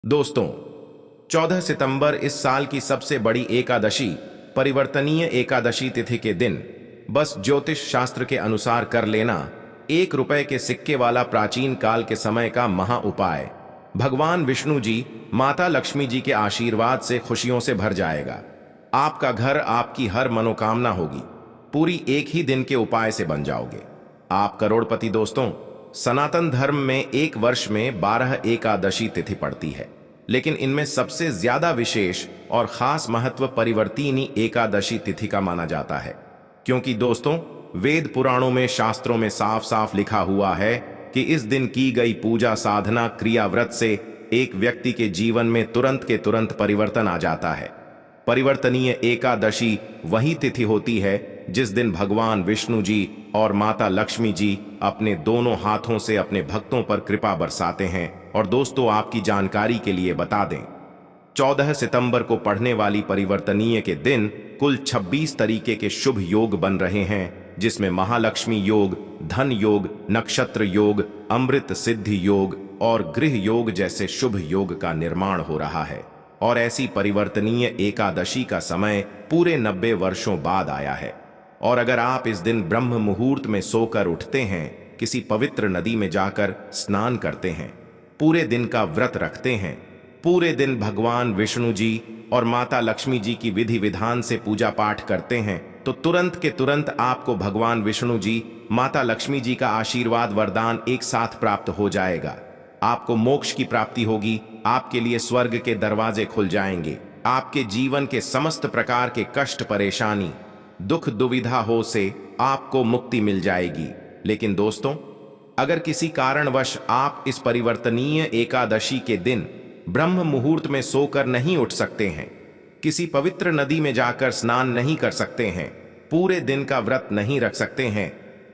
दोस्तों, 14 सितंबर इस साल की सबसे बड़ी एकादशी परिवर्तनीय एकादशी तिथि के दिन बस ज्योतिष शास्त्र के अनुसार कर लेना 1 रुपए के सिक्के वाला प्राचीन काल के समय का महा उपाय भगवान विष्णु जी, माता लक्ष्मी जी के आशीर्वाद से खुशियों से भर जाएगा। आपका घर, आपकी हर मनोकामना होगी। पूरी एक ही दिन के उपाय से बन जाओगे आप करोड़पति। दोस्तों, सनातन धर्म में एक वर्ष में 12 एकादशी तिथि पड़ती है, लेकिन इनमें सबसे ज्यादा विशेष और खास महत्व परिवर्तिनी एकादशी तिथि का माना जाता है। क्योंकि दोस्तों, वेद पुराणों में, शास्त्रों में साफ साफ लिखा हुआ है कि इस दिन की गई पूजा, साधना, क्रिया, व्रत से एक व्यक्ति के जीवन में तुरंत के तुरंत परिवर्तन आ जाता है। परिवर्तनीय एकादशी वही तिथि होती है जिस दिन भगवान विष्णु जी और माता लक्ष्मी जी अपने दोनों हाथों से अपने भक्तों पर कृपा बरसाते हैं। और दोस्तों, आपकी जानकारी के लिए बता दें, 14 सितंबर को पढ़ने वाली परिवर्तनीय के दिन कुल 26 तरीके के शुभ योग बन रहे हैं, जिसमें महालक्ष्मी योग, धन योग, नक्षत्र योग, अमृत सिद्धि योग और गृह योग जैसे शुभ योग का निर्माण हो रहा है। और ऐसी परिवर्तनीय एकादशी का समय पूरे 90 वर्षों बाद आया है। और अगर आप इस दिन ब्रह्म मुहूर्त में सोकर उठते हैं, किसी पवित्र नदी में जाकर स्नान करते हैं, पूरे दिन का व्रत रखते हैं, पूरे दिन भगवान विष्णु जी और माता लक्ष्मी जी की विधि विधान से पूजा पाठ करते हैं, तो तुरंत के तुरंत आपको भगवान विष्णु जी, माता लक्ष्मी जी का आशीर्वाद, वरदान एक साथ प्राप्त हो जाएगा। आपको मोक्ष की प्राप्ति होगी, आपके लिए स्वर्ग के दरवाजे खुल जाएंगे, आपके जीवन के समस्त प्रकार के कष्ट, परेशानी, दुख, दुविधा हो से आपको मुक्ति मिल जाएगी। लेकिन दोस्तों, अगर किसी कारणवश आप इस परिवर्तनीय एकादशी के दिन ब्रह्म मुहूर्त में सोकर नहीं उठ सकते हैं, किसी पवित्र नदी में जाकर स्नान नहीं कर सकते हैं, पूरे दिन का व्रत नहीं रख सकते हैं,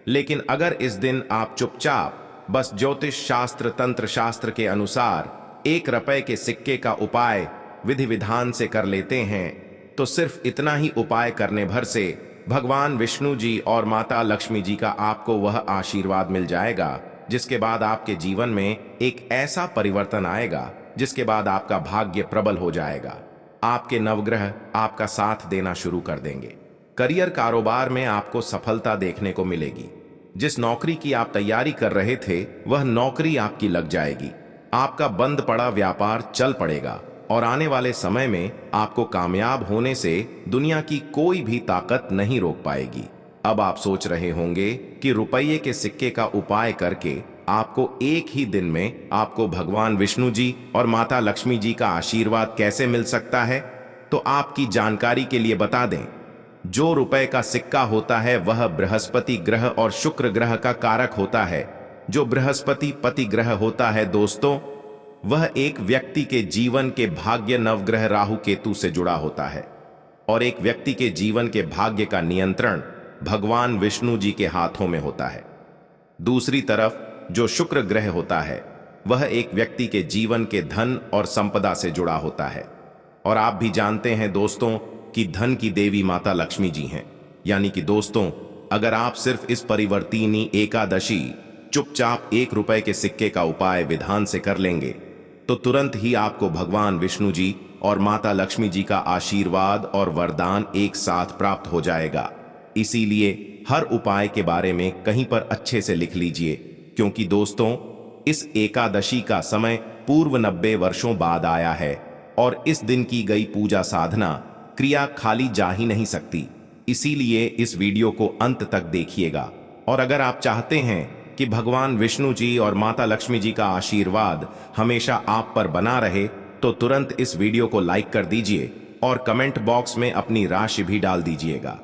लेकिन अगर इस दिन आप चुपचाप बस ज्योतिष शास्त्र, तंत्र शास्त्र के अनुसार 1 रुपए के सिक्के का उपाय विधि विधान से कर लेते हैं, तो सिर्फ इतना ही उपाय करने भर से भगवान विष्णु जी और माता लक्ष्मी जी का आपको वह आशीर्वाद मिल जाएगा, जिसके बाद आपके जीवन में एक ऐसा परिवर्तन आएगा जिसके बाद आपका भाग्य प्रबल हो जाएगा। आपके नवग्रह आपका साथ देना शुरू कर देंगे। करियर, कारोबार में आपको सफलता देखने को मिलेगी। जिस नौकरी की आप तैयारी कर रहे थे, वह नौकरी आपकी लग जाएगी। आपका बंद पड़ा व्यापार चल पड़ेगा और आने वाले समय में आपको कामयाब होने से दुनिया की कोई भी ताकत नहीं रोक पाएगी। अब आप सोच रहे होंगे कि रुपये के सिक्के का उपाय करके आपको एक ही दिन में आपको भगवान विष्णु जी और माता लक्ष्मी जी का आशीर्वाद कैसे मिल सकता है। तो आपकी जानकारी के लिए बता दें, जो रुपए का सिक्का होता है वह बृहस्पति ग्रह और शुक्र ग्रह का कारक होता है। जो बृहस्पति पति ग्रह होता है दोस्तों, वह एक व्यक्ति के जीवन के भाग्य नवग्रह राहु केतु से जुड़ा होता है, और एक व्यक्ति के जीवन के भाग्य का नियंत्रण भगवान विष्णु जी के हाथों में होता है। दूसरी तरफ जो शुक्र ग्रह होता है, वह एक व्यक्ति के जीवन के धन और संपदा से जुड़ा होता है। और आप भी जानते हैं दोस्तों कि धन की देवी माता लक्ष्मी जी हैं। यानी कि दोस्तों, अगर आप सिर्फ इस परिवर्तिनी एकादशी चुपचाप 1 रुपए के सिक्के का उपाय विधान से कर लेंगे, तो तुरंत ही आपको भगवान विष्णु जी और माता लक्ष्मी जी का आशीर्वाद और वरदान एक साथ प्राप्त हो जाएगा। इसीलिए हर उपाय के बारे में कहीं पर अच्छे से लिख लीजिए, क्योंकि दोस्तों, इस एकादशी का समय पूर्व 90 वर्षों बाद आया है और इस दिन की गई पूजा, साधना, क्रिया खाली जा ही नहीं सकती। इसीलिए इस वीडियो को अंत तक देखिएगा। और अगर आप चाहते हैं कि भगवान विष्णु जी और माता लक्ष्मी जी का आशीर्वाद हमेशा आप पर बना रहे, तो तुरंत इस वीडियो को लाइक कर दीजिए और कमेंट बॉक्स में अपनी राशि भी डाल दीजिएगा।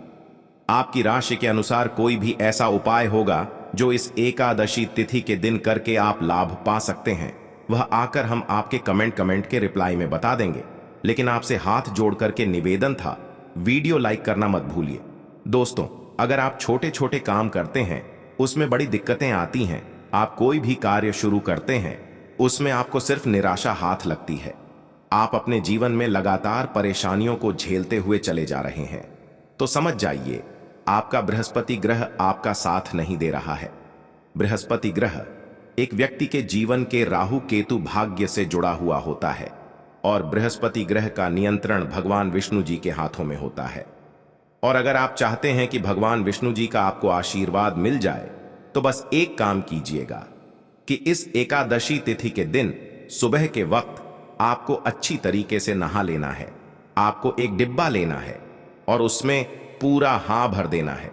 आपकी राशि के अनुसार कोई भी ऐसा उपाय होगा जो इस एकादशी तिथि के दिन करके आप लाभ पा सकते हैं, वह आकर हम आपके कमेंट के रिप्लाई में बता देंगे। लेकिन आपसे हाथ जोड़ करके निवेदन था, वीडियो लाइक करना मत भूलिए। दोस्तों, अगर आप छोटे छोटे काम करते हैं, उसमें बड़ी दिक्कतें आती हैं, आप कोई भी कार्य शुरू करते हैं, उसमें आपको सिर्फ निराशा हाथ लगती है, आप अपने जीवन में लगातार परेशानियों को झेलते हुए चले जा रहे हैं, तो समझ जाइए आपका बृहस्पति ग्रह आपका साथ नहीं दे रहा है। बृहस्पति ग्रह एक व्यक्ति के जीवन के राहु केतु भाग्य से जुड़ा हुआ होता है और बृहस्पति ग्रह का नियंत्रण भगवान विष्णु जी के हाथों में होता है। और अगर आप चाहते हैं कि भगवान विष्णु जी का आपको आशीर्वाद मिल जाए तो बस एक काम कीजिएगा कि इस एकादशी तिथि के दिन सुबह के वक्त आपको अच्छी तरीके से नहा लेना है। आपको एक डिब्बा लेना है और उसमें पूरा हाँ भर देना है,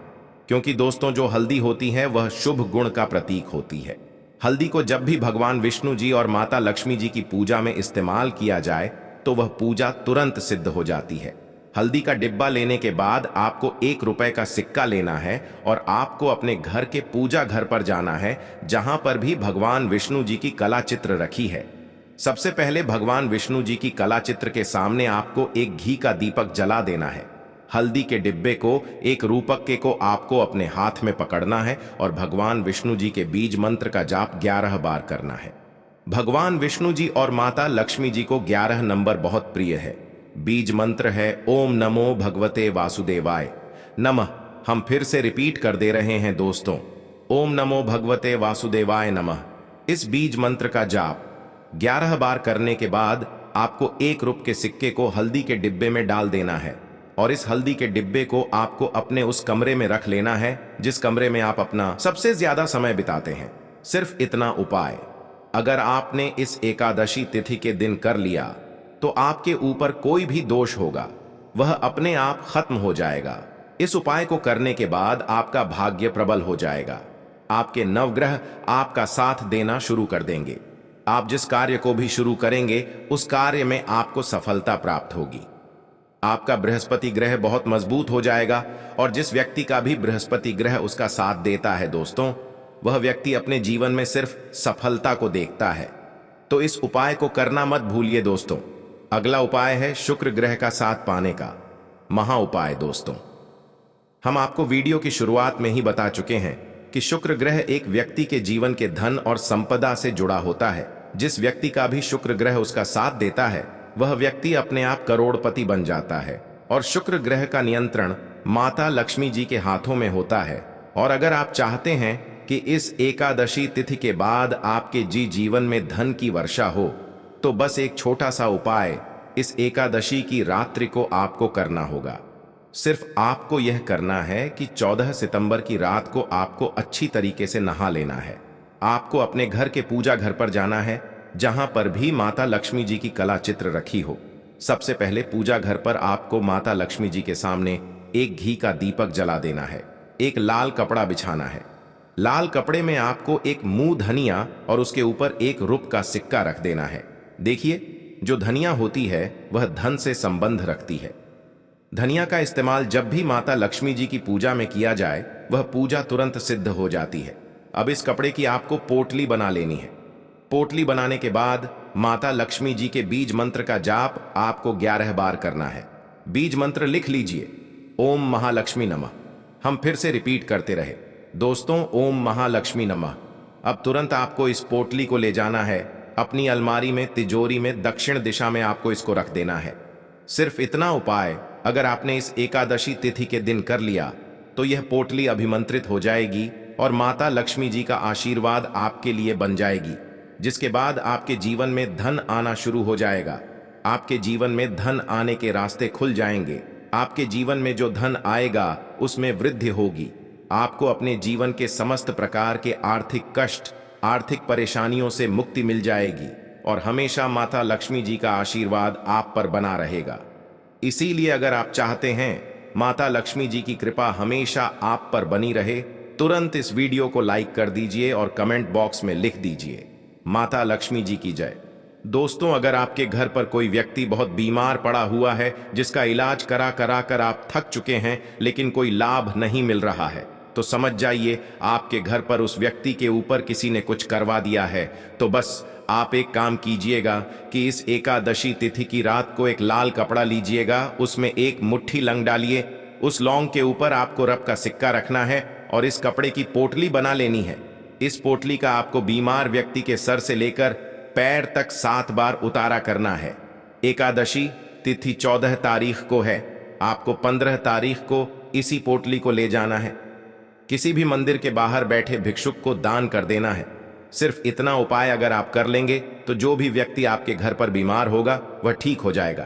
क्योंकि दोस्तों जो हल्दी होती है वह शुभ गुण का प्रतीक होती है। हल्दी को जब भी भगवान विष्णु जी और माता लक्ष्मी जी की पूजा में इस्तेमाल किया जाए तो वह पूजा तुरंत सिद्ध हो जाती है। हल्दी का डिब्बा लेने के बाद आपको 1 रुपए का सिक्का लेना है और आपको अपने घर के पूजा घर पर जाना है जहां पर भी भगवान विष्णु जी की कला चित्र रखी है। सबसे पहले भगवान विष्णु जी की कला चित्र के सामने आपको एक घी का दीपक जला देना है। हल्दी के डिब्बे को, एक रूपक के को आपको अपने हाथ में पकड़ना है और भगवान विष्णु जी के बीज मंत्र का जाप 11 बार करना है। भगवान विष्णु जी और माता लक्ष्मी जी को 11 नंबर बहुत प्रिय है। बीज मंत्र है ओम नमो भगवते वासुदेवाय नमः। हम फिर से रिपीट कर दे रहे हैं दोस्तों, ओम नमो भगवते वासुदेवाय नमः। इस बीज मंत्र का जाप 11 बार करने के बाद आपको 1 रुपए के सिक्के को हल्दी के डिब्बे में डाल देना है और इस हल्दी के डिब्बे को आपको अपने उस कमरे में रख लेना है जिस कमरे में आप अपना सबसे ज्यादा समय बिताते हैं। सिर्फ इतना उपाय अगर आपने इस एकादशी तिथि के दिन कर लिया तो आपके ऊपर कोई भी दोष होगा वह अपने आप खत्म हो जाएगा। इस उपाय को करने के बाद आपका भाग्य प्रबल हो जाएगा। आपके नवग्रह आपका साथ देना शुरू कर देंगे। आप जिस कार्य को भी शुरू करेंगे उस कार्य में आपको सफलता प्राप्त होगी। आपका बृहस्पति ग्रह बहुत मजबूत हो जाएगा और जिस व्यक्ति का भी बृहस्पति ग्रह उसका साथ देता है दोस्तों, वह व्यक्ति अपने जीवन में सिर्फ सफलता को देखता है। तो इस उपाय को करना मत भूलिए दोस्तों। अगला उपाय है शुक्र ग्रह का साथ पाने का महा उपाय। दोस्तों हम आपको वीडियो की शुरुआत में ही बता चुके हैं कि शुक्र ग्रह एक व्यक्ति के जीवन के धन और संपदा से जुड़ा होता है। जिस व्यक्ति का भी शुक्र ग्रह उसका साथ देता है वह व्यक्ति अपने आप करोड़पति बन जाता है और शुक्र ग्रह का नियंत्रण माता लक्ष्मी जी के हाथों में होता है। और अगर आप चाहते हैं कि इस एकादशी तिथि के बाद आपके जीवन में धन की वर्षा हो तो बस एक छोटा सा उपाय इस एकादशी की रात्रि को आपको करना होगा। सिर्फ आपको यह करना है कि 14 सितंबर की रात को आपको अच्छी तरीके से नहा लेना है। आपको अपने घर के पूजा घर पर जाना है जहां पर भी माता लक्ष्मी जी की कला चित्र रखी हो। सबसे पहले पूजा घर पर आपको माता लक्ष्मी जी के सामने एक घी का दीपक जला देना है। एक लाल कपड़ा बिछाना है। लाल कपड़े में आपको एक मुंह धनिया और उसके ऊपर 1 रुपए का सिक्का रख देना है। देखिए जो धनिया होती है वह धन से संबंध रखती है। धनिया का इस्तेमाल जब भी माता लक्ष्मी जी की पूजा में किया जाए वह पूजा तुरंत सिद्ध हो जाती है। अब इस कपड़े की आपको पोटली बना लेनी है। पोटली बनाने के बाद माता लक्ष्मी जी के बीज मंत्र का जाप आपको 11 बार करना है। बीज मंत्र लिख लीजिए, ओम महालक्ष्मी नमः। हम फिर से रिपीट करते रहे दोस्तों, ओम महालक्ष्मी नमः। अब तुरंत आपको इस पोटली को ले जाना है अपनी अलमारी में, तिजोरी में दक्षिण दिशा में आपको इसको रख देना है। सिर्फ इतना उपाय अगर आपने इस एकादशी तिथि के दिन कर लिया तो यह पोटली अभिमंत्रित हो जाएगी और माता लक्ष्मी जी का आशीर्वाद आपके लिए बन जाएगी, जिसके बाद आपके जीवन में धन आना शुरू हो जाएगा। आपके जीवन में धन आने के रास्ते खुल जाएंगे। आपके जीवन में जो धन आएगा उसमें वृद्धि होगी। आपको अपने जीवन के समस्त प्रकार के आर्थिक कष्ट, आर्थिक परेशानियों से मुक्ति मिल जाएगी और हमेशा माता लक्ष्मी जी का आशीर्वाद आप पर बना रहेगा। इसीलिए अगर आप चाहते हैं माता लक्ष्मी जी की कृपा हमेशा आप पर बनी रहे, तुरंत इस वीडियो को लाइक कर दीजिए और कमेंट बॉक्स में लिख दीजिए, माता लक्ष्मी जी की जय। दोस्तों अगर आपके घर पर कोई व्यक्ति बहुत बीमार पड़ा हुआ है, जिसका इलाज करा करा कर आप थक चुके हैं लेकिन कोई लाभ नहीं मिल रहा है, तो समझ जाइए आपके घर पर उस व्यक्ति के ऊपर किसी ने कुछ करवा दिया है। तो बस आप एक काम कीजिएगा कि इस एकादशी तिथि की रात को एक लाल कपड़ा लीजिएगा, उसमें एक मुट्ठी लौंग डालिए। उस लौंग के ऊपर आपको रब का सिक्का रखना है और इस कपड़े की पोटली बना लेनी है। इस पोटली का आपको बीमार व्यक्ति के सर से लेकर पैर तक 7 बार उतारा करना है। एकादशी तिथि 14 तारीख को है। आपको 15 तारीख को इसी पोटली को ले जाना है। किसी भी मंदिर के बाहर बैठे भिक्षुक को दान कर देना है। सिर्फ इतना उपाय अगर आप कर लेंगे तो जो भी व्यक्ति आपके घर पर बीमार होगा वह ठीक हो जाएगा।